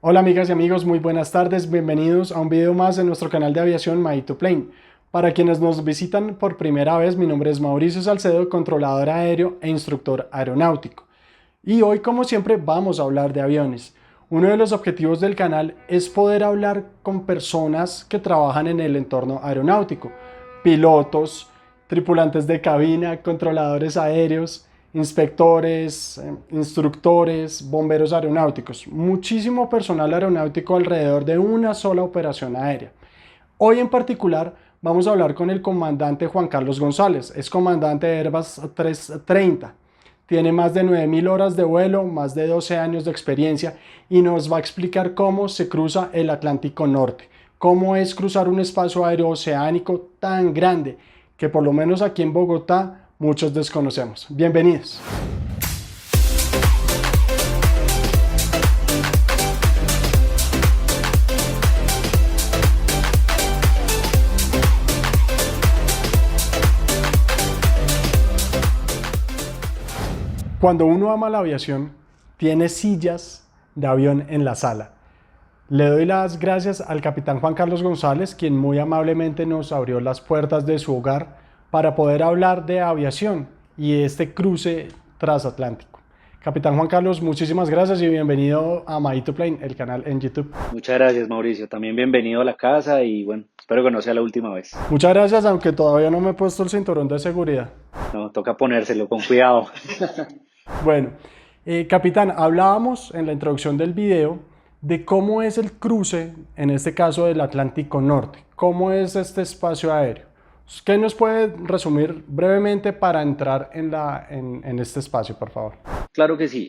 Hola amigas y amigos, muy buenas tardes, bienvenidos a un video más de nuestro canal de aviación My2Plane. Para quienes nos visitan por primera vez, mi nombre es Mauricio Salcedo, controlador aéreo e instructor aeronáutico. Y hoy, como siempre, vamos a hablar de aviones. Uno de los objetivos del canal es poder hablar con personas que trabajan en el entorno aeronáutico, pilotos, tripulantes de cabina, controladores aéreos, inspectores, instructores, bomberos aeronáuticos, muchísimo personal aeronáutico alrededor de una sola operación aérea. Hoy en particular vamos a hablar con el comandante Juan Carlos González, es comandante de Airbus 330. Tiene más de 9.000 horas de vuelo, más de 12 años de experiencia y nos va a explicar cómo se cruza el Atlántico Norte, cómo es cruzar un espacio aéreo oceánico tan grande que por lo menos aquí en Bogotá muchos desconocemos. Bienvenidos. Cuando uno ama la aviación, tiene sillas de avión en la sala. Le doy las gracias al capitán Juan Carlos González, quien muy amablemente nos abrió las puertas de su hogar para poder hablar de aviación y este cruce transatlántico. Capitán Juan Carlos, muchísimas gracias y bienvenido a My2Plane, el canal en YouTube. Muchas gracias, Mauricio. También bienvenido a la casa y bueno, espero que no sea la última vez. Muchas gracias, aunque todavía no me he puesto el cinturón de seguridad. No, toca ponérselo con cuidado. Bueno, capitán, hablábamos en la introducción del video de cómo es el cruce, en este caso del Atlántico Norte, cómo es este espacio aéreo. ¿Qué nos puede resumir brevemente para entrar en este espacio, por favor? Claro que sí.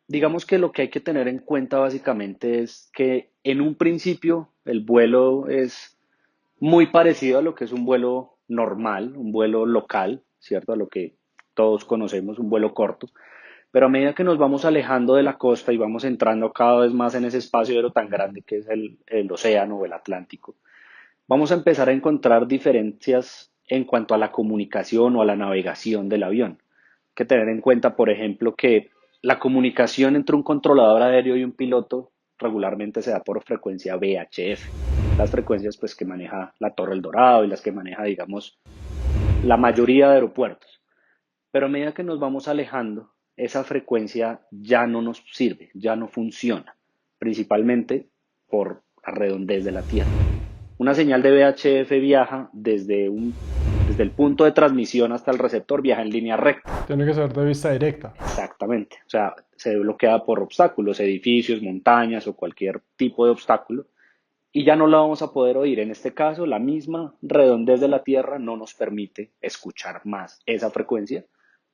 Digamos que lo que hay que tener en cuenta básicamente es que en un principio el vuelo es muy parecido a lo que es un vuelo normal, un vuelo local, ¿cierto? A lo que todos conocemos, un vuelo corto. Pero a medida que nos vamos alejando de la costa y vamos entrando cada vez más en ese espacio aéreo tan grande que es el océano o el Atlántico, vamos a empezar a encontrar diferencias en cuanto a la comunicación o a la navegación del avión. Hay que tener en cuenta, por ejemplo, que la comunicación entre un controlador aéreo y un piloto regularmente se da por frecuencia VHF. Las frecuencias pues, que maneja la Torre El Dorado y las que maneja, digamos, la mayoría de aeropuertos. Pero a medida que nos vamos alejando, esa frecuencia ya no nos sirve, ya no funciona, principalmente por la redondez de la Tierra. Una señal de VHF viaja desde el punto de transmisión hasta el receptor, viaja en línea recta. Tiene que ser de vista directa. Exactamente. O sea, se bloquea por obstáculos, edificios, montañas o cualquier tipo de obstáculo. Y ya no la vamos a poder oír. En este caso, la misma redondez de la Tierra no nos permite escuchar más esa frecuencia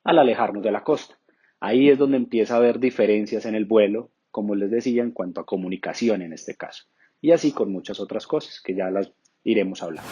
al alejarnos de la costa. Ahí es donde empieza a haber diferencias en el vuelo, como les decía, en cuanto a comunicación en este caso. Y así con muchas otras cosas que ya las iremos hablando.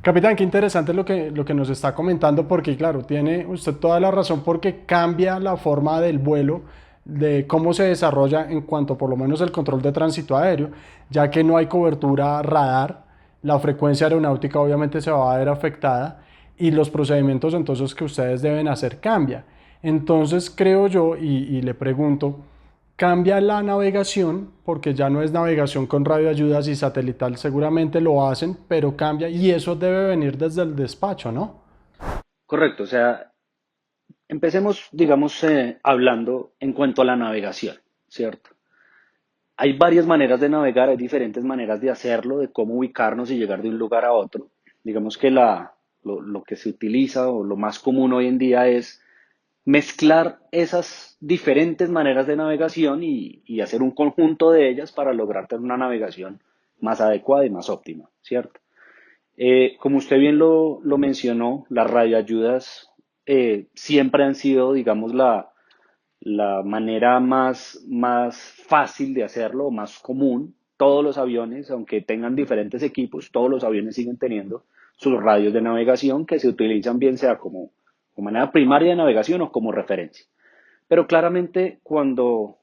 Capitán, qué interesante lo que nos está comentando, porque claro, tiene usted toda la razón, porque cambia la forma del vuelo, de cómo se desarrolla en cuanto por lo menos el control de tránsito aéreo, ya que no hay cobertura radar, la frecuencia aeronáutica obviamente se va a ver afectada y los procedimientos entonces que ustedes deben hacer cambia. Entonces creo yo y le pregunto, cambia la navegación, porque ya no es navegación con radioayudas y satelital, seguramente lo hacen, pero cambia y eso debe venir desde el despacho, ¿no? Correcto, o sea, empecemos, digamos, hablando en cuanto a la navegación, ¿cierto? Hay varias maneras de navegar, hay diferentes maneras de hacerlo, de cómo ubicarnos y llegar de un lugar a otro. Digamos que lo que se utiliza o lo más común hoy en día es mezclar esas diferentes maneras de navegación y hacer un conjunto de ellas para lograr tener una navegación más adecuada y más óptima, ¿cierto? Como usted bien lo mencionó, las radioayudas siempre han sido, digamos, la manera más fácil de hacerlo, más común. Todos los aviones, aunque tengan diferentes equipos, todos los aviones siguen teniendo sus radios de navegación que se utilizan bien sea como manera primaria de navegación o como referencia. Pero claramente cuando,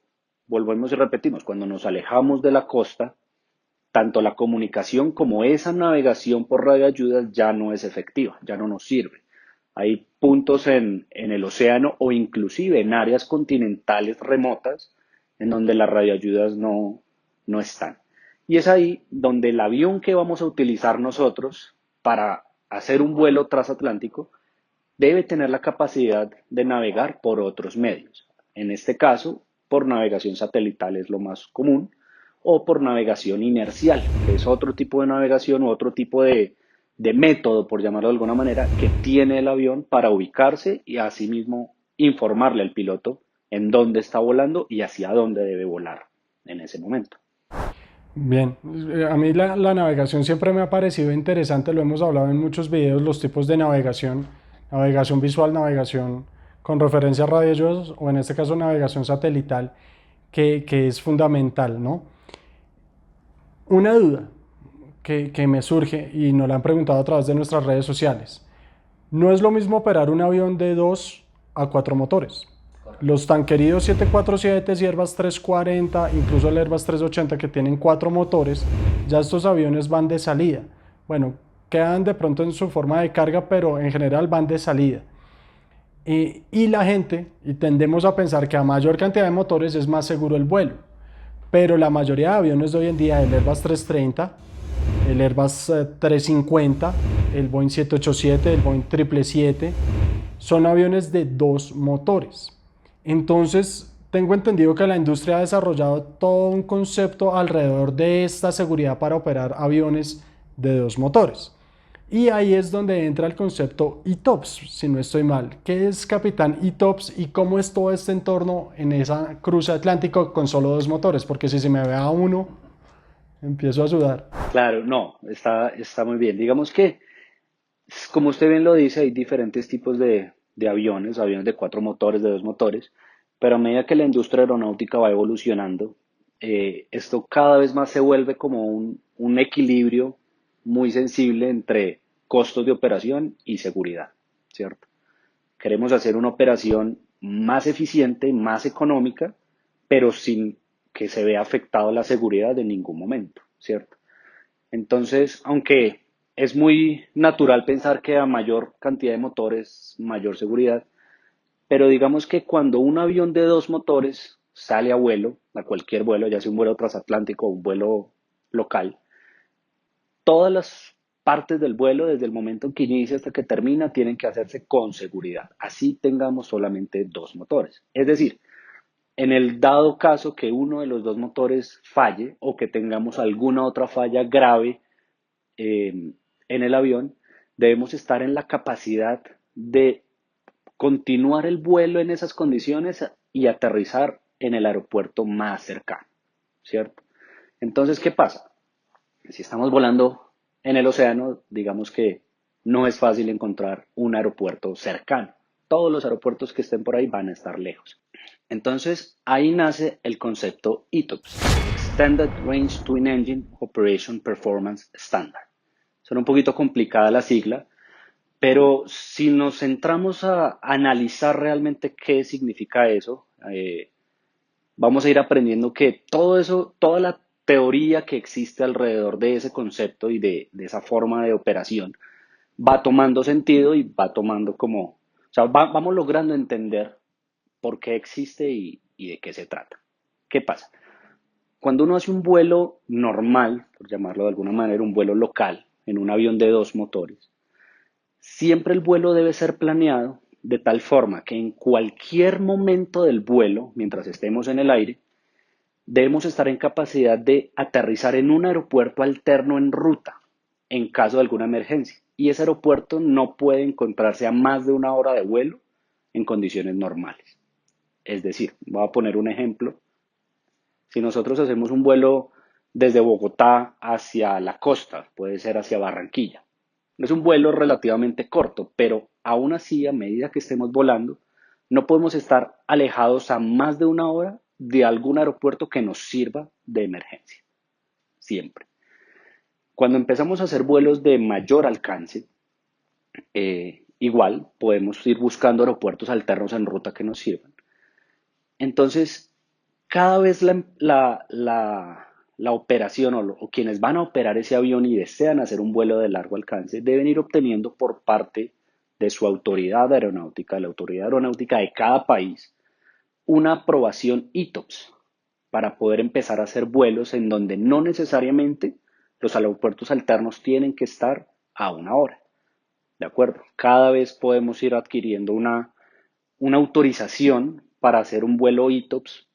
volvemos y repetimos, cuando nos alejamos de la costa, tanto la comunicación como esa navegación por radioayudas ya no es efectiva, ya no nos sirve. Hay puntos en el océano o inclusive en áreas continentales remotas en donde las radioayudas no están. Y es ahí donde el avión que vamos a utilizar nosotros para hacer un vuelo transatlántico debe tener la capacidad de navegar por otros medios. En este caso, por navegación satelital es lo más común, o por navegación inercial, que es otro tipo de navegación o otro tipo de método, por llamarlo de alguna manera, que tiene el avión para ubicarse y asimismo informarle al piloto en dónde está volando y hacia dónde debe volar en ese momento. Bien, a mí la navegación siempre me ha parecido interesante, lo hemos hablado en muchos videos, los tipos de navegación, navegación visual, navegación con referencia a radioayudas o en este caso navegación satelital, que es fundamental, ¿no? Una duda que me surge y nos la han preguntado a través de nuestras redes sociales. No es lo mismo operar un avión de 2 a 4 motores. Los tan queridos 747 y Airbus 340, incluso el Airbus 380 que tienen 4 motores, ya estos aviones van de salida. Bueno, quedan de pronto en su forma de carga, pero en general van de salida. Y la gente, y tendemos a pensar que a mayor cantidad de motores es más seguro el vuelo. Pero la mayoría de aviones de hoy en día, el Airbus 330, el Airbus 350, el Boeing 787, el Boeing 777, son aviones de 2 motores. Entonces, tengo entendido que la industria ha desarrollado todo un concepto alrededor de esta seguridad para operar aviones de 2 motores. Y ahí es donde entra el concepto ETOPS, si no estoy mal. ¿Qué es Capitán ETOPS y cómo es todo este entorno en esa cruce atlántico con solo 2 motores? Porque si se me ve a uno, empiezo a sudar. Claro, no, está muy bien. Digamos que, como usted bien lo dice, hay diferentes tipos de aviones, aviones de cuatro motores, de dos motores, pero a medida que la industria aeronáutica va evolucionando, esto cada vez más se vuelve como un equilibrio muy sensible entre costos de operación y seguridad, ¿cierto? Queremos hacer una operación más eficiente, más económica, pero sin que se vea afectado la seguridad en ningún momento, ¿cierto? Entonces, aunque es muy natural pensar que a mayor cantidad de motores, mayor seguridad, pero digamos que cuando un avión de dos motores sale a vuelo, a cualquier vuelo, ya sea un vuelo transatlántico o un vuelo local, todas las partes del vuelo, desde el momento en que inicia hasta que termina, tienen que hacerse con seguridad. Así tengamos solamente dos motores. Es decir, en el dado caso que uno de los dos motores falle o que tengamos alguna otra falla grave en el avión, debemos estar en la capacidad de continuar el vuelo en esas condiciones y aterrizar en el aeropuerto más cercano, ¿cierto? Entonces, ¿qué pasa? Si estamos volando en el océano, digamos que no es fácil encontrar un aeropuerto cercano. Todos los aeropuertos que estén por ahí van a estar lejos. Entonces, ahí nace el concepto ETOPS, Extended Range Twin Engine Operation Performance Standard. Suena un poquito complicada la sigla, pero si nos centramos a analizar realmente qué significa eso, vamos a ir aprendiendo que todo eso, toda la teoría que existe alrededor de ese concepto y de esa forma de operación va tomando sentido y va tomando como, o sea, vamos logrando entender por qué existe y de qué se trata. ¿Qué pasa? Cuando uno hace un vuelo normal, por llamarlo de alguna manera, un vuelo local, en un avión de dos motores, siempre el vuelo debe ser planeado de tal forma que en cualquier momento del vuelo, mientras estemos en el aire, debemos estar en capacidad de aterrizar en un aeropuerto alterno en ruta en caso de alguna emergencia. Y ese aeropuerto no puede encontrarse a más de una hora de vuelo en condiciones normales. Es decir, voy a poner un ejemplo. Si nosotros hacemos un vuelo desde Bogotá hacia la costa, puede ser hacia Barranquilla. Es un vuelo relativamente corto, pero aún así, a medida que estemos volando, no podemos estar alejados a más de una hora de algún aeropuerto que nos sirva de emergencia. Siempre. Cuando empezamos a hacer vuelos de mayor alcance, igual podemos ir buscando aeropuertos alternos en ruta que nos sirvan. Entonces, cada vez la operación o quienes van a operar ese avión y desean hacer un vuelo de largo alcance deben ir obteniendo por parte de su autoridad aeronáutica, la autoridad aeronáutica de cada país, una aprobación ETOPS. para poder empezar a hacer vuelos en donde no necesariamente los aeropuertos alternos tienen que estar a 1 hora. ¿De acuerdo? Cada vez podemos ir adquiriendo una autorización para hacer un vuelo ITOPS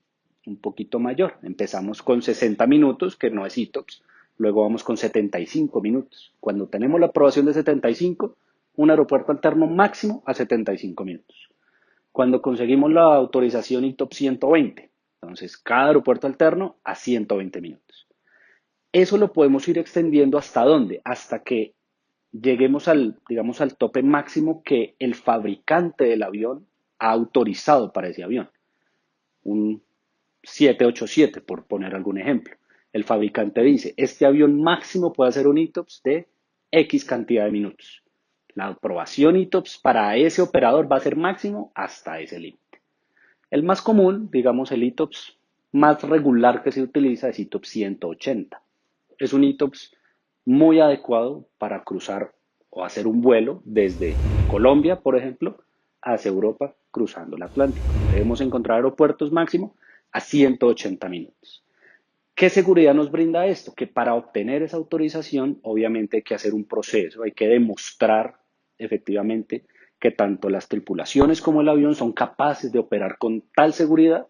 un poquito mayor. Empezamos con 60 minutos, que no es ITOPS, luego vamos con 75 minutos. Cuando tenemos la aprobación de 75, un aeropuerto alterno máximo a 75 minutos. Cuando conseguimos la autorización ITOPS 120, entonces cada aeropuerto alterno a 120 minutos. Eso lo podemos ir extendiendo ¿hasta dónde? Hasta que lleguemos digamos, al tope máximo que el fabricante del avión ha autorizado para ese avión. Un 787, por poner algún ejemplo. El fabricante dice, este avión máximo puede hacer un ITOPS de X cantidad de minutos. La aprobación ITOPS para ese operador va a ser máximo hasta ese límite. El más común, digamos el ITOPS más regular que se utiliza es ITOPS 180. Es un ITOPS muy adecuado para cruzar o hacer un vuelo desde Colombia, por ejemplo, hacia Europa cruzando el Atlántico. Debemos encontrar aeropuertos máximo a 180 minutos. ¿Qué seguridad nos brinda esto? Que para obtener esa autorización, obviamente hay que hacer un proceso, hay que demostrar efectivamente que tanto las tripulaciones como el avión son capaces de operar con tal seguridad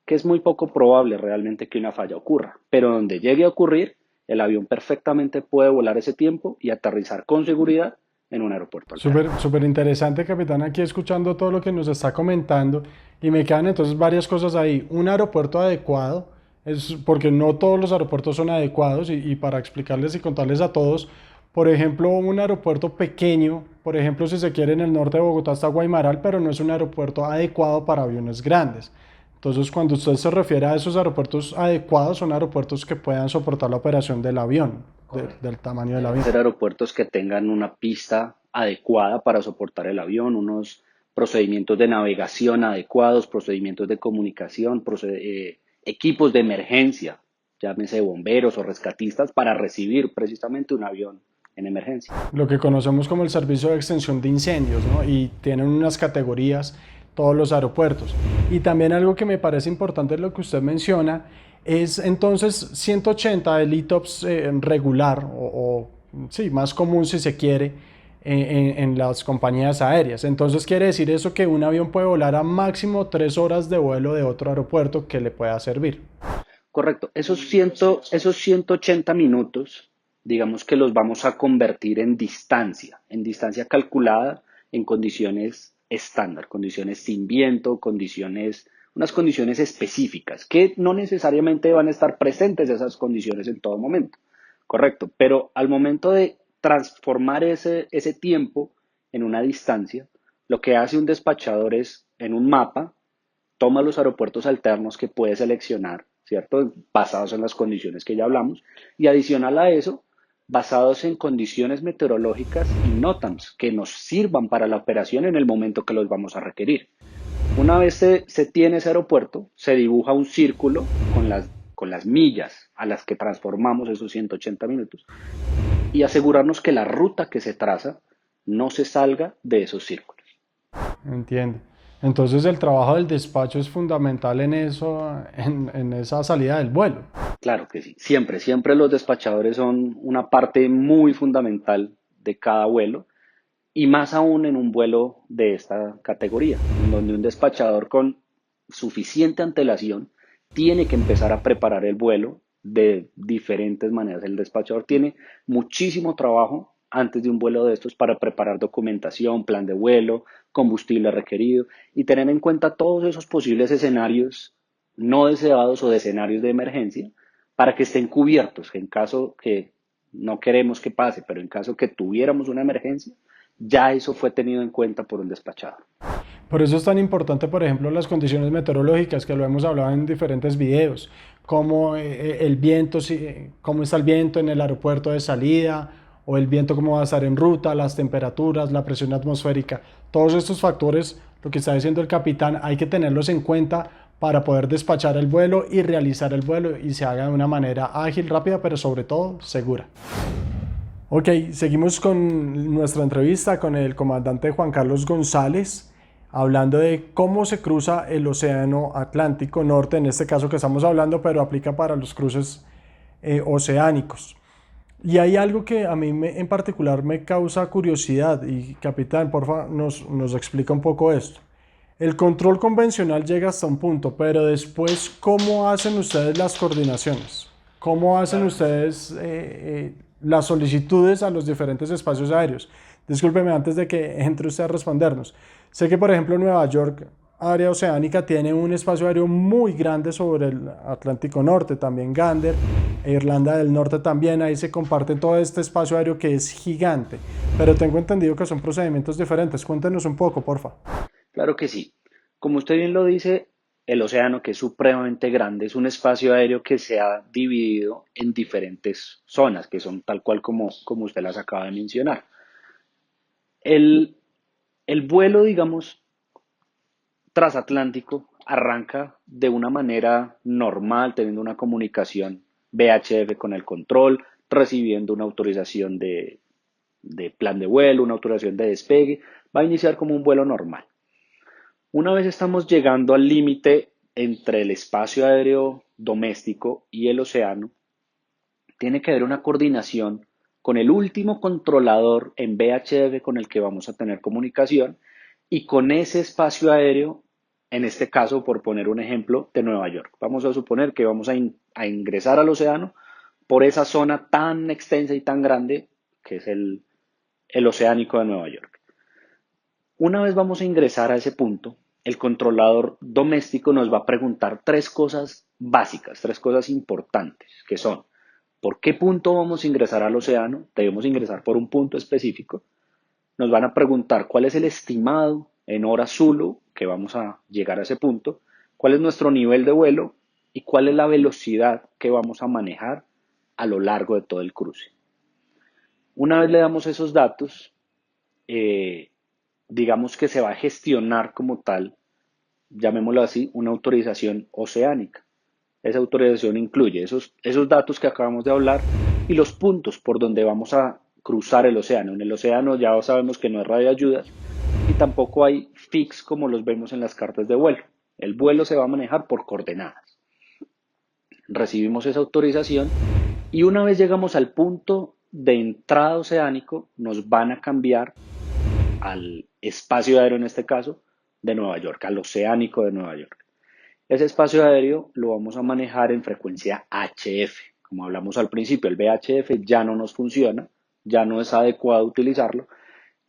que es muy poco probable realmente que una falla ocurra. Pero donde llegue a ocurrir, el avión perfectamente puede volar ese tiempo y aterrizar con seguridad en un aeropuerto alterno. Súper interesante, capitán, aquí escuchando todo lo que nos está comentando y me quedan entonces varias cosas ahí. Un aeropuerto adecuado, es porque no todos los aeropuertos son adecuados y para explicarles y contarles a todos, por ejemplo, un aeropuerto pequeño, por ejemplo, si se quiere en el norte de Bogotá está Guaymaral, pero no es un aeropuerto adecuado para aviones grandes. Entonces, cuando usted se refiere a esos aeropuertos adecuados, son aeropuertos que puedan soportar la operación del avión, del tamaño del avión. Ser aeropuertos que tengan una pista adecuada para soportar el avión, unos procedimientos de navegación adecuados, procedimientos de comunicación, equipos de emergencia, llámese bomberos o rescatistas, para recibir precisamente un avión en emergencia. Lo que conocemos como el servicio de extinción de incendios, ¿no? Y tienen unas categorías todos los aeropuertos. Y también algo que me parece importante lo que usted menciona es entonces 180 el ITOPS regular sí, más común si se quiere en las compañías aéreas. Entonces quiere decir eso que un avión puede volar a máximo 3 horas de vuelo de otro aeropuerto que le pueda servir. Correcto, esos 180 minutos, digamos que los vamos a convertir en distancia calculada en condiciones estándar, condiciones sin viento, unas condiciones específicas, que no necesariamente van a estar presentes esas condiciones en todo momento, correcto, pero al momento de transformar ese tiempo en una distancia, lo que hace un despachador es, en un mapa, toma los aeropuertos alternos que puede seleccionar, ¿cierto? Basados en las condiciones que ya hablamos, y adicional a eso, basados en condiciones meteorológicas y NOTAMs que nos sirvan para la operación en el momento que los vamos a requerir. Una vez se tiene ese aeropuerto, se dibuja un círculo con las millas a las que transformamos esos 180 minutos y asegurarnos que la ruta que se traza no se salga de esos círculos. Entiende. Entonces el trabajo del despacho es fundamental en eso, en esa salida del vuelo. Claro que sí, siempre los despachadores son una parte muy fundamental de cada vuelo y más aún en un vuelo de esta categoría, en donde un despachador con suficiente antelación tiene que empezar a preparar el vuelo de diferentes maneras. El despachador tiene muchísimo trabajo antes de un vuelo de estos para preparar documentación, plan de vuelo, combustible requerido y tener en cuenta todos esos posibles escenarios no deseados o de escenarios de emergencia para que estén cubiertos, que en caso que no queremos que pase, pero en caso que tuviéramos una emergencia, ya eso fue tenido en cuenta por un despachador. Por eso es tan importante, por ejemplo, las condiciones meteorológicas, que lo hemos hablado en diferentes videos, como el viento, cómo está el viento en el aeropuerto de salida, o el viento cómo va a estar en ruta, las temperaturas, la presión atmosférica. Todos estos factores, lo que está diciendo el capitán, hay que tenerlos en cuenta para poder despachar el vuelo y realizar el vuelo y se haga de una manera ágil, rápida, pero sobre todo segura. Ok, seguimos con nuestra entrevista con el comandante Juan Carlos González. hablando de cómo se cruza el Océano Atlántico Norte, en este caso que estamos hablando, pero aplica para los cruces oceánicos. Y hay algo que a mí en particular me causa curiosidad y capitán, porfa, nos explica un poco esto. El control convencional llega hasta un punto, pero después, ¿cómo hacen ustedes las coordinaciones? ¿Cómo hacen ustedes las solicitudes a los diferentes espacios aéreos? Discúlpeme antes de que entre usted a respondernos. Sé que, por ejemplo, Nueva York, área oceánica, tiene un espacio aéreo muy grande sobre el Atlántico Norte, también Gander, e Irlanda del Norte también, ahí se comparten todo este espacio aéreo que es gigante, pero tengo entendido que son procedimientos diferentes. Cuéntenos un poco, porfa. Claro que sí. Como usted bien lo dice, el océano, que es supremamente grande, es un espacio aéreo que se ha dividido en diferentes zonas, que son tal cual como usted las acaba de mencionar. El, el vuelo, digamos, transatlántico arranca de una manera normal, teniendo una comunicación VHF con el control, recibiendo una autorización de plan de vuelo, una autorización de despegue, va a iniciar como un vuelo normal. Una vez estamos llegando al límite entre el espacio aéreo doméstico y el océano, tiene que haber una coordinación con el último controlador en VHF con el que vamos a tener comunicación y con ese espacio aéreo, en este caso, por poner un ejemplo, de Nueva York. Vamos a suponer que vamos a ingresar al océano por esa zona tan extensa y tan grande que es el oceánico de Nueva York. Una vez vamos a ingresar a ese punto, el controlador doméstico nos va a preguntar tres cosas básicas, tres cosas importantes, que son, ¿por qué punto vamos a ingresar al océano? Debemos ingresar por un punto específico. Nos van a preguntar cuál es el estimado en horas Zulu que vamos a llegar a ese punto, cuál es nuestro nivel de vuelo y cuál es la velocidad que vamos a manejar a lo largo de todo el cruce. Una vez le damos esos datos, eh, digamos que se va a gestionar como tal, llamémoslo así, una autorización oceánica. Esa autorización incluye esos datos que acabamos de hablar y los puntos por donde vamos a cruzar el océano. En el océano ya sabemos que no hay radioayudas y tampoco hay fix como los vemos en las cartas de vuelo. El vuelo se va a manejar por coordenadas. Recibimos esa autorización y una vez llegamos al punto de entrada oceánico, nos van a cambiar al espacio aéreo, en este caso, de Nueva York, al oceánico de Nueva York. Ese espacio aéreo lo vamos a manejar en frecuencia HF. Como hablamos al principio, el VHF ya no nos funciona, ya no es adecuado utilizarlo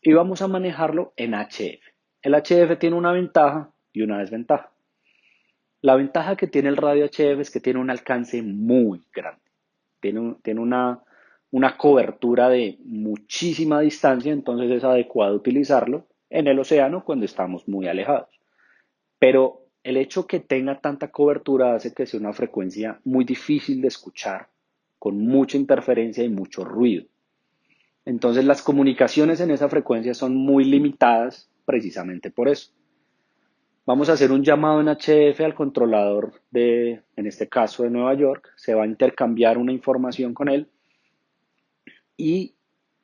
y vamos a manejarlo en HF. El HF tiene una ventaja y una desventaja. La ventaja que tiene el radio HF es que tiene un alcance muy grande. Tiene una cobertura de muchísima distancia, entonces es adecuado utilizarlo en el océano cuando estamos muy alejados. Pero el hecho que tenga tanta cobertura hace que sea una frecuencia muy difícil de escuchar, con mucha interferencia y mucho ruido. Entonces las comunicaciones en esa frecuencia son muy limitadas precisamente por eso. Vamos a hacer un llamado en HF al controlador en este caso de Nueva York, se va a intercambiar una información con él y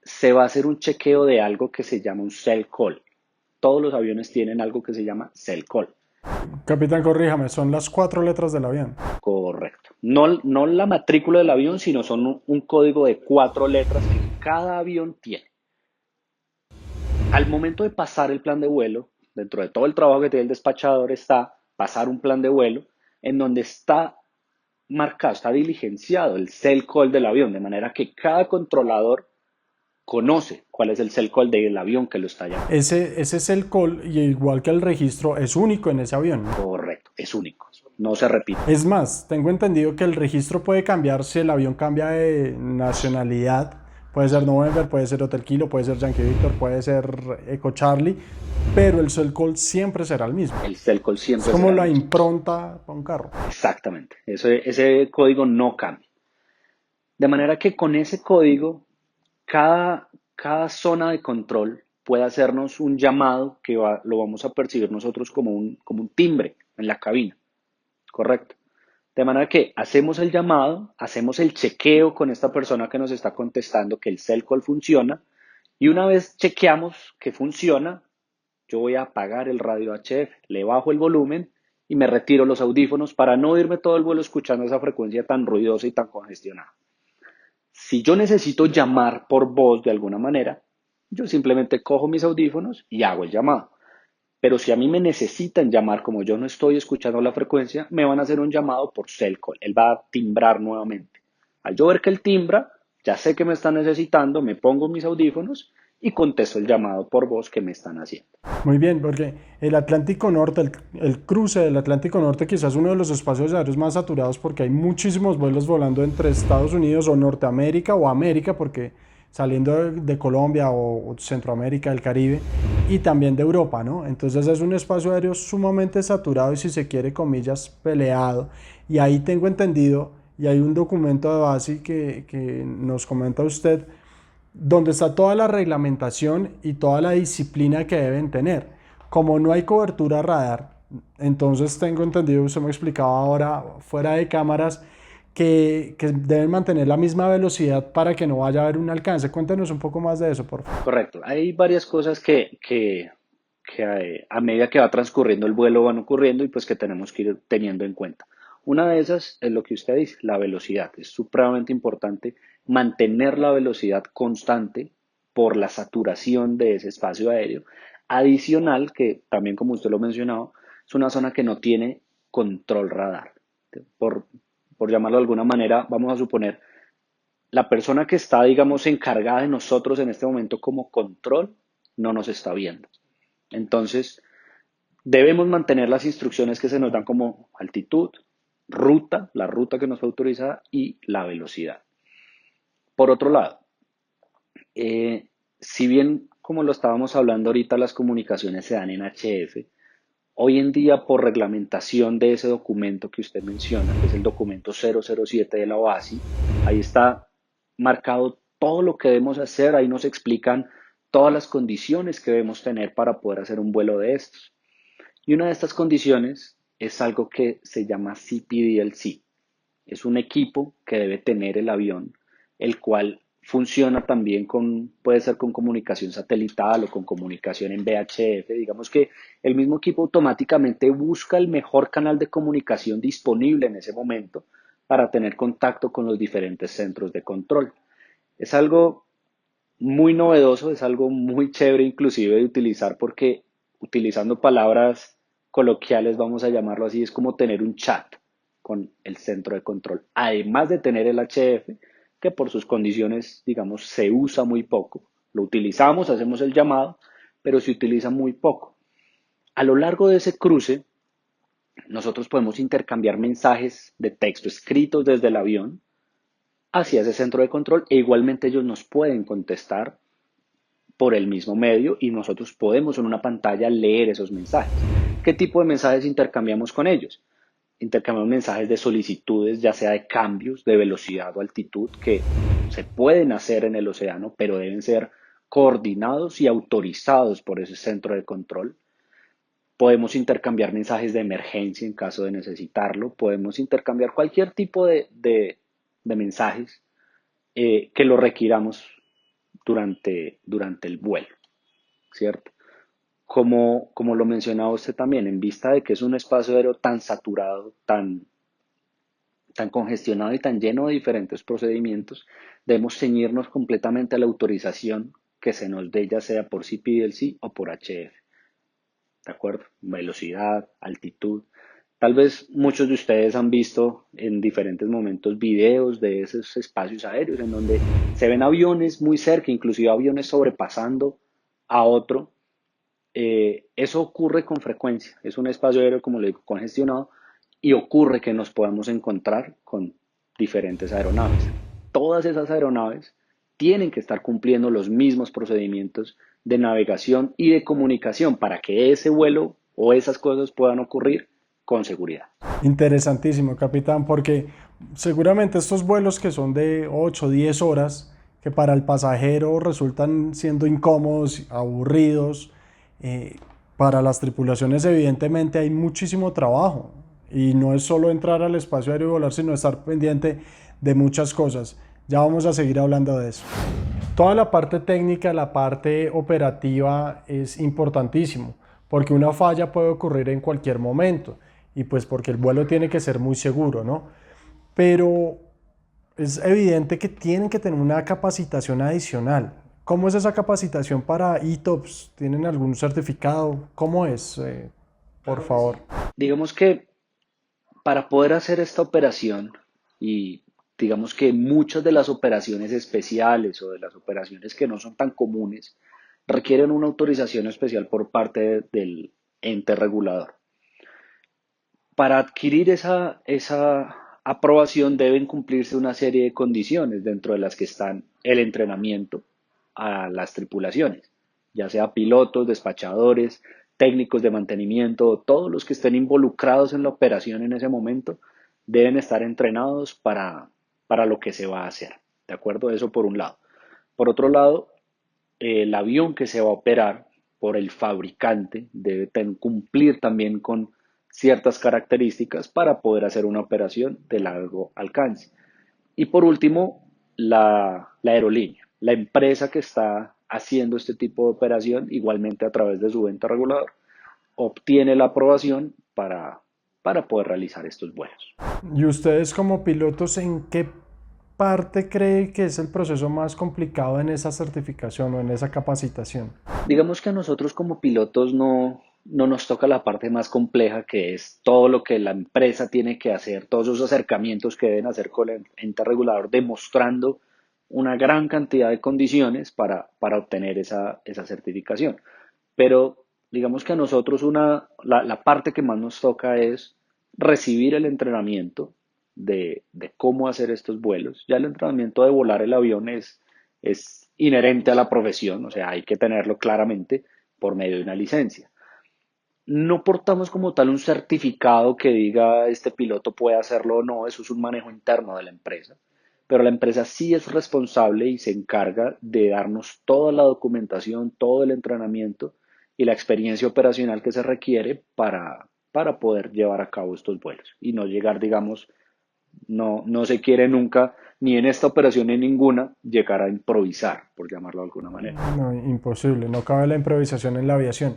se va a hacer un chequeo de algo que se llama un cell call. Todos los aviones tienen algo que se llama cell call. Capitán, corríjame, son las 4 letras del avión. Correcto. No la matrícula del avión, sino son un código de 4 letras que cada avión tiene. Al momento de pasar el plan de vuelo, dentro de todo el trabajo que tiene el despachador está pasar un plan de vuelo en donde está marcado, está diligenciado el cell call del avión, de manera que cada controlador conoce cuál es el cell call del avión que lo está llamando. Ese es el call y igual que el registro es único en ese avión, ¿no? Correcto, es único, no se repite. Es más, tengo entendido que el registro puede cambiar si el avión cambia de nacionalidad. Puede ser November, puede ser Hotel Kilo, puede ser Yankee Victor, puede ser Echo Charlie, pero el cell call siempre será el mismo. El cell call Es siempre como será el la mismo. impronta para un carro. Exactamente, ese código no cambia. De manera que con ese código, cada zona de control puede hacernos un llamado que lo vamos a percibir nosotros como un timbre en la cabina. Correcto. De manera que hacemos el llamado, hacemos el chequeo con esta persona que nos está contestando que el cell call funciona y una vez chequeamos que funciona, yo voy a apagar el radio HF, le bajo el volumen y me retiro los audífonos para no irme todo el vuelo escuchando esa frecuencia tan ruidosa y tan congestionada. Si yo necesito llamar por voz de alguna manera, yo simplemente cojo mis audífonos y hago el llamado. Pero si a mí me necesitan llamar, como yo no estoy escuchando la frecuencia, me van a hacer un llamado por cell call. Él va a timbrar nuevamente. Al yo ver que él timbra, ya sé que me están necesitando, me pongo mis audífonos y contesto el llamado por voz que me están haciendo. Muy bien, porque el Atlántico Norte, el cruce del Atlántico Norte quizás es uno de los espacios aéreos más saturados porque hay muchísimos vuelos volando entre Estados Unidos o Norteamérica o América, porque saliendo de Colombia o Centroamérica, el Caribe, y también de Europa, ¿no? Entonces es un espacio aéreo sumamente saturado y, si se quiere, comillas, peleado. Y ahí tengo entendido, y hay un documento de base que nos comenta usted, donde está toda la reglamentación y toda la disciplina que deben tener. Como no hay cobertura radar, entonces tengo entendido, usted me explicaba ahora fuera de cámaras, que deben mantener la misma velocidad para que no vaya a haber un alcance. Cuéntenos un poco más de eso, por favor. Correcto. Hay varias cosas que a medida que va transcurriendo el vuelo van ocurriendo y pues que tenemos que ir teniendo en cuenta. Una de esas es lo que usted dice, la velocidad. Es supremamente importante mantener la velocidad constante por la saturación de ese espacio aéreo. Adicional, que también como usted lo mencionaba, es una zona que no tiene control radar. Por, por llamarlo de alguna manera, vamos a suponer, la persona que está, digamos, encargada de nosotros en este momento como control, no nos está viendo. Entonces, debemos mantener las instrucciones que se nos dan como altitud, ruta, la ruta que nos fue autorizada y la velocidad. Por otro lado, si bien, como lo estábamos hablando ahorita, las comunicaciones se dan en HF, hoy en día, por reglamentación de ese documento que usted menciona, que es el documento 007 de la OASI, ahí está marcado todo lo que debemos hacer, ahí nos explican todas las condiciones que debemos tener para poder hacer un vuelo de estos. Y una de estas condiciones es algo que se llama CPDLC. Es un equipo que debe tener el avión, el cual funciona también puede ser con comunicación satelital o con comunicación en VHF. Digamos que el mismo equipo automáticamente busca el mejor canal de comunicación disponible en ese momento para tener contacto con los diferentes centros de control. Es algo muy novedoso, es algo muy chévere inclusive de utilizar, porque utilizando palabras coloquiales, vamos a llamarlo así, es como tener un chat con el centro de control, además de tener el HF, que por sus condiciones, digamos, se usa muy poco. Lo utilizamos, hacemos el llamado, pero se utiliza muy poco. A lo largo de ese cruce, nosotros podemos intercambiar mensajes de texto escritos desde el avión hacia ese centro de control, e igualmente ellos nos pueden contestar por el mismo medio y nosotros podemos en una pantalla leer esos mensajes. ¿Qué tipo de mensajes intercambiamos con ellos? Intercambiamos mensajes de solicitudes, ya sea de cambios de velocidad o altitud, que se pueden hacer en el océano, pero deben ser coordinados y autorizados por ese centro de control. Podemos intercambiar mensajes de emergencia en caso de necesitarlo. Podemos intercambiar cualquier tipo de mensajes que lo requiramos durante el vuelo, ¿cierto? Como lo mencionaba usted también, en vista de que es un espacio aéreo tan saturado, tan congestionado y tan lleno de diferentes procedimientos, debemos ceñirnos completamente a la autorización que se nos dé, ya sea por CPDLC o por HF. ¿De acuerdo? Velocidad, altitud. Tal vez muchos de ustedes han visto en diferentes momentos videos de esos espacios aéreos en donde se ven aviones muy cerca, inclusive aviones sobrepasando a otro. Eso ocurre con frecuencia. Es un espacio aéreo, como le digo, congestionado, y ocurre que nos podamos encontrar con diferentes aeronaves. Todas esas aeronaves tienen que estar cumpliendo los mismos procedimientos de navegación y de comunicación para que ese vuelo o esas cosas puedan ocurrir con seguridad. Interesantísimo, capitán, porque seguramente estos vuelos que son de 8 o 10 horas, que para el pasajero resultan siendo incómodos, aburridos, para las tripulaciones evidentemente hay muchísimo trabajo, y no es solo entrar al espacio aéreo y volar, sino estar pendiente de muchas cosas. Ya vamos a seguir hablando de eso. Toda la parte técnica, la parte operativa es importantísimo. porque una falla puede ocurrir en cualquier momento y pues porque el vuelo tiene que ser muy seguro, ¿no? Pero es evidente que tienen que tener una capacitación adicional. ¿Cómo es esa capacitación para ETOPS? ¿Tienen algún certificado? ¿Cómo es? Por favor. Digamos que para poder hacer esta operación y digamos que muchas de las operaciones especiales o de las operaciones que no son tan comunes requieren una autorización especial por parte del ente regulador. Para adquirir esa aprobación deben cumplirse una serie de condiciones dentro de las que están el entrenamiento a las tripulaciones, ya sea pilotos, despachadores, técnicos de mantenimiento, todos los que estén involucrados en la operación en ese momento deben estar entrenados para lo que se va a hacer. ¿De acuerdo? Eso por un lado. Por otro lado, el avión que se va a operar por el fabricante debe cumplir también con ciertas características para poder hacer una operación de largo alcance. Y por último, la aerolínea, la empresa que está haciendo este tipo de operación, igualmente a través de su ente regulador, obtiene la aprobación para poder realizar estos vuelos. ¿Y ustedes como pilotos en qué parte cree que es el proceso más complicado en esa certificación o en esa capacitación? Digamos que a nosotros como pilotos no nos toca la parte más compleja, que es todo lo que la empresa tiene que hacer, todos esos acercamientos que deben hacer con el ente regulador, demostrando una gran cantidad de condiciones para obtener esa certificación. Pero digamos que a nosotros la parte que más nos toca es recibir el entrenamiento de cómo hacer estos vuelos. Ya el entrenamiento de volar el avión es inherente a la profesión, o sea, hay que tenerlo claramente por medio de una licencia. No portamos como tal un certificado que diga este piloto puede hacerlo o no, eso es un manejo interno de la empresa, pero la empresa sí es responsable y se encarga de darnos toda la documentación, todo el entrenamiento y la experiencia operacional que se requiere para poder llevar a cabo estos vuelos y no llegar, digamos, no se quiere nunca, ni en esta operación ni en ninguna, llegar a improvisar, por llamarlo de alguna manera. No, imposible, no cabe la improvisación en la aviación.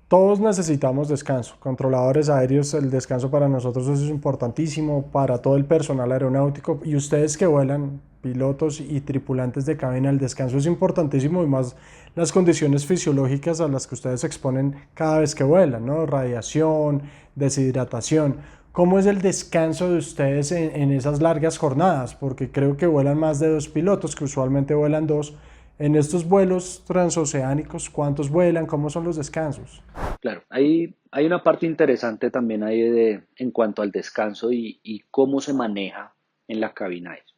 Todos necesitamos descanso. Controladores aéreos, el descanso para nosotros es importantísimo, para todo el personal aeronáutico y ustedes que vuelan, pilotos y tripulantes de cabina, el descanso es importantísimo y más las condiciones fisiológicas a las que ustedes se exponen cada vez que vuelan, ¿no? Radiación, deshidratación. ¿Cómo es el descanso de ustedes en esas largas jornadas? Porque creo que vuelan más de dos pilotos, que usualmente vuelan dos. En estos vuelos transoceánicos, ¿cuántos vuelan? ¿Cómo son los descansos? Claro, hay una parte interesante también ahí en cuanto al descanso y cómo se maneja en la cabina eso.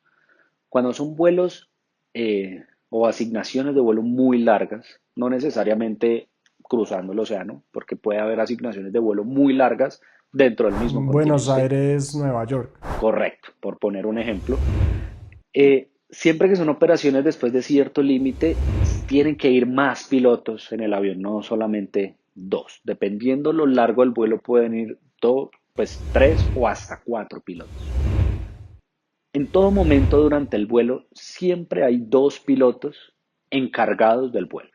Cuando son vuelos o asignaciones de vuelo muy largas, no necesariamente cruzando el océano, porque puede haber asignaciones de vuelo muy largas dentro del mismo Buenos continente. Aires, Nueva York. Correcto, por poner un ejemplo. Siempre que son operaciones después de cierto límite, tienen que ir más pilotos en el avión, no solamente dos. Dependiendo lo largo del vuelo, pueden ir dos, pues tres o hasta cuatro pilotos. En todo momento durante el vuelo, siempre hay dos pilotos encargados del vuelo.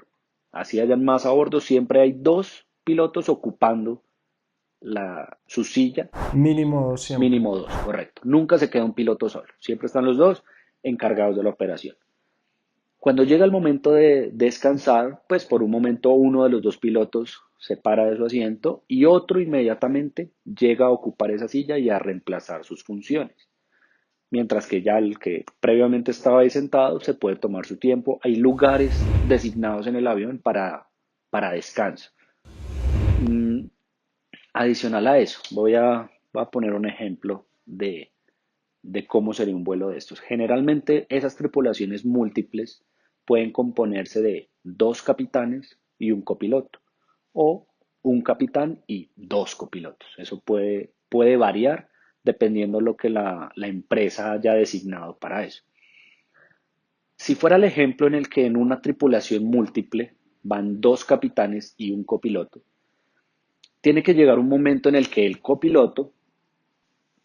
Así hayan más a bordo, siempre hay dos pilotos ocupando su silla, Mínimo siempre. mínimo dos, correcto. Nunca se queda un piloto solo, siempre están los dos encargados de la operación. Cuando llega el momento de descansar, pues por un momento uno de los dos pilotos se para de su asiento y otro inmediatamente llega a ocupar esa silla y a reemplazar sus funciones. Mientras que ya el que previamente estaba ahí sentado se puede tomar su tiempo. Hay lugares designados en el avión para descanso. Mm, Adicional a eso, voy a poner un ejemplo de cómo sería un vuelo de estos. Generalmente esas tripulaciones múltiples pueden componerse de dos capitanes y un copiloto o un capitán y dos copilotos. Eso puede variar dependiendo de lo que la empresa haya designado para eso. Si fuera el ejemplo en el que en una tripulación múltiple van dos capitanes y un copiloto, tiene que llegar un momento en el que el copiloto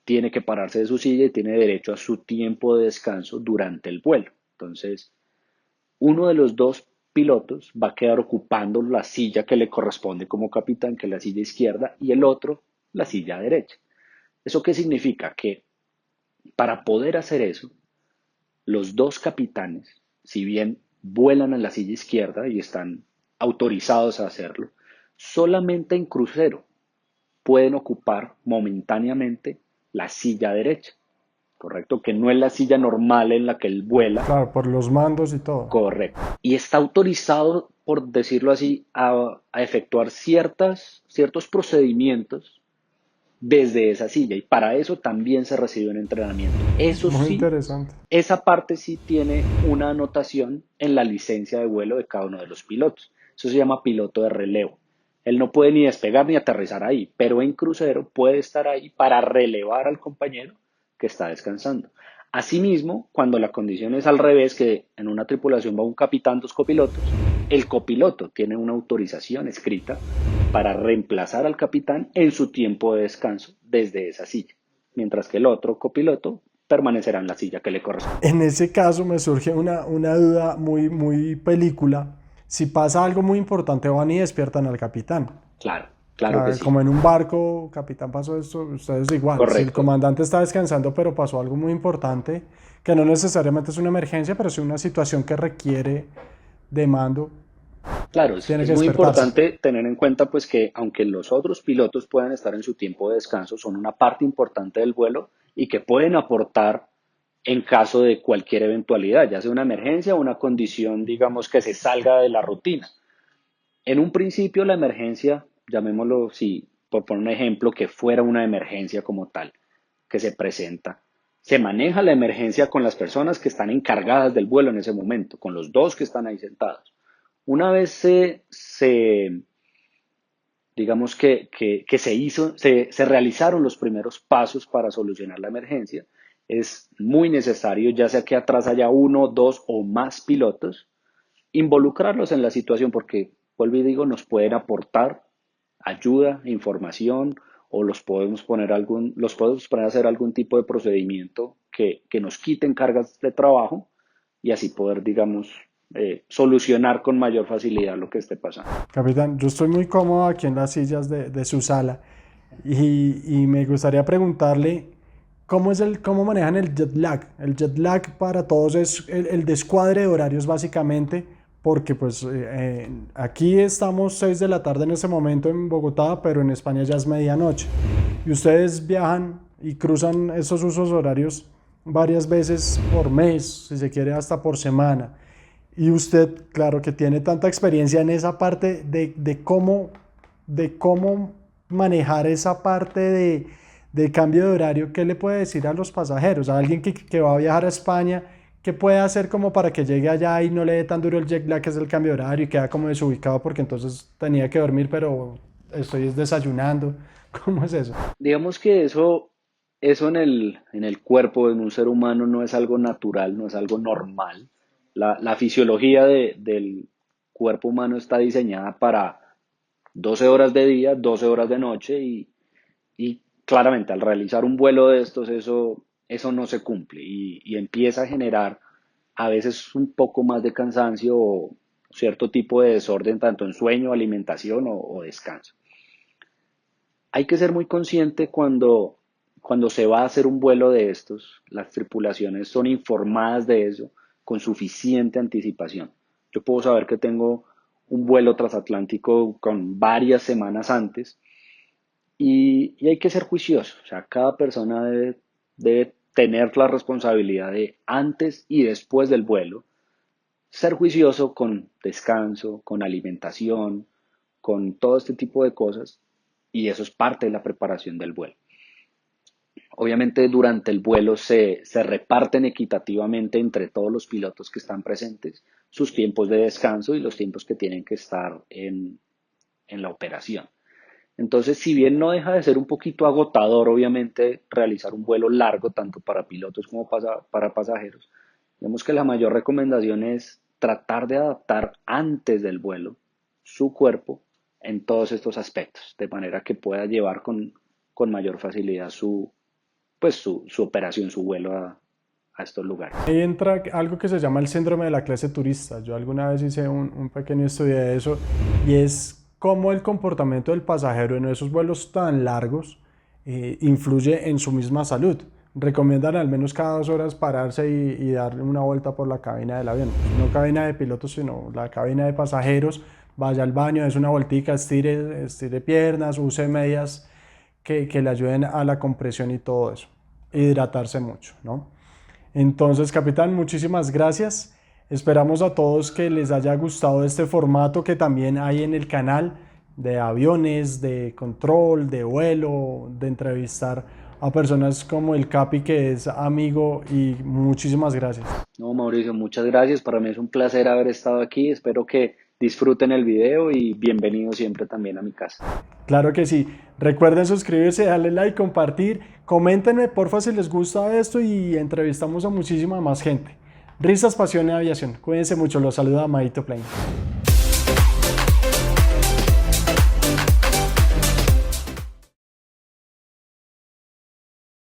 tiene que pararse de su silla y tiene derecho a su tiempo de descanso durante el vuelo. Entonces, uno de los dos pilotos va a quedar ocupando la silla que le corresponde como capitán, que es la silla izquierda, y el otro la silla derecha. ¿Eso qué significa? Que para poder hacer eso, los dos capitanes, si bien vuelan en la silla izquierda y están autorizados a hacerlo, solamente en crucero pueden ocupar momentáneamente la silla derecha, ¿correcto? Que no es la silla normal en la que él vuela, Claro, por los mandos y todo. correcto. Y está autorizado, por decirlo así, a efectuar ciertos procedimientos desde esa silla y para eso también se recibe un entrenamiento. Eso Muy sí, interesante. esa parte sí tiene una anotación en la licencia de vuelo de cada uno de los pilotos. Eso se llama piloto de relevo. Él no puede ni despegar ni aterrizar ahí, pero en crucero puede estar ahí para relevar al compañero que está descansando. Asimismo, cuando la condición es al revés, que en una tripulación va un capitán, dos copilotos, el copiloto tiene una autorización escrita para reemplazar al capitán en su tiempo de descanso desde esa silla, mientras que el otro copiloto permanecerá en la silla que le corresponde. En ese caso me surge una duda muy película. Si pasa algo muy importante, van y despiertan al capitán. Claro, O claro que sea, sí, como en un barco, capitán, pasó esto, ustedes igual. Si el correcto. comandante está descansando, pero pasó algo muy importante, que no necesariamente es una emergencia, pero sí una situación que requiere de mando, Claro, tiene es que muy despertarse. importante tener en cuenta pues que aunque los otros pilotos puedan estar en su tiempo de descanso, son una parte importante del vuelo y que pueden aportar en caso de cualquier eventualidad, ya sea una emergencia o una condición, digamos, que se salga de la rutina. En un principio la emergencia, llamémoslo, si por poner un ejemplo, que fuera una emergencia como tal, que se presenta, se maneja la emergencia con las personas que están encargadas del vuelo en ese momento, con los dos que están ahí sentados. Una vez digamos que se realizaron los primeros pasos para solucionar la emergencia, es muy necesario, ya sea que atrás haya uno, dos o más pilotos, involucrarlos en la situación porque, vuelvo y digo, nos pueden aportar ayuda, información o los podemos poner a hacer algún tipo de procedimiento que nos quiten cargas de trabajo y así poder, digamos, solucionar con mayor facilidad lo que esté pasando. Capitán, yo estoy muy cómodo aquí en las sillas de su sala y me gustaría preguntarle cómo manejan el jet lag. El jet lag para todos es el descuadre de horarios básicamente, porque pues aquí estamos 6 de la tarde en ese momento en Bogotá, pero en España ya es medianoche. Y ustedes viajan y cruzan esos usos horarios varias veces por mes, si se quiere hasta por semana. Y usted, claro que tiene tanta experiencia en esa parte de cómo manejar esa parte de cambio de horario, ¿qué le puede decir a los pasajeros? A alguien que va a viajar a España, ¿qué puede hacer como para que llegue allá y no le dé tan duro el jet lag que es el cambio de horario y queda como desubicado porque entonces tenía que dormir, pero estoy desayunando? ¿Cómo es eso? Digamos que eso en el cuerpo de un ser humano no es algo natural, no es algo normal. La fisiología del cuerpo humano está diseñada para 12 horas de día, 12 horas de noche y claramente al realizar un vuelo de estos eso no se cumple y empieza a generar a veces un poco más de cansancio o cierto tipo de desorden tanto en sueño, alimentación o descanso. Hay que ser muy consciente cuando se va a hacer un vuelo de estos, las tripulaciones son informadas de eso con suficiente anticipación. Yo puedo saber que tengo un vuelo transatlántico con varias semanas antes y hay que ser juicioso. O sea, cada persona debe tener la responsabilidad de antes y después del vuelo, ser juicioso con descanso, con alimentación, con todo este tipo de cosas y eso es parte de la preparación del vuelo. Obviamente durante el vuelo se reparten equitativamente entre todos los pilotos que están presentes sus tiempos de descanso y los tiempos que tienen que estar en la operación. Entonces, si bien no deja de ser un poquito agotador, obviamente, realizar un vuelo largo, tanto para pilotos como para pasajeros, vemos que la mayor recomendación es tratar de adaptar antes del vuelo su cuerpo en todos estos aspectos, de manera que pueda llevar con mayor facilidad su operación, su vuelo a estos lugares. Ahí entra algo que se llama el síndrome de la clase turista. Yo alguna vez hice un pequeño estudio de eso y es cómo el comportamiento del pasajero en esos vuelos tan largos influye en su misma salud. Recomiendan al menos cada 2 horas pararse y dar una vuelta por la cabina del avión. No cabina de pilotos, sino la cabina de pasajeros. Vaya al baño, des una vueltica, estire piernas, use medias que le ayuden a la compresión y todo eso. Hidratarse mucho, ¿no? Entonces, capitán, muchísimas gracias. Esperamos a todos que les haya gustado este formato que también hay en el canal de aviones, de control, de vuelo, de entrevistar a personas como el Capi, que es amigo, y muchísimas gracias. No, Mauricio, muchas gracias. Para mí es un placer haber estado aquí. Espero que disfruten el video y bienvenido siempre también a mi casa. Claro que sí. Recuerden suscribirse, darle like, compartir. Coméntenme porfa si les gusta esto y entrevistamos a muchísima más gente. Risas, pasión y aviación. Cuídense mucho. Los saluda Maito Plain.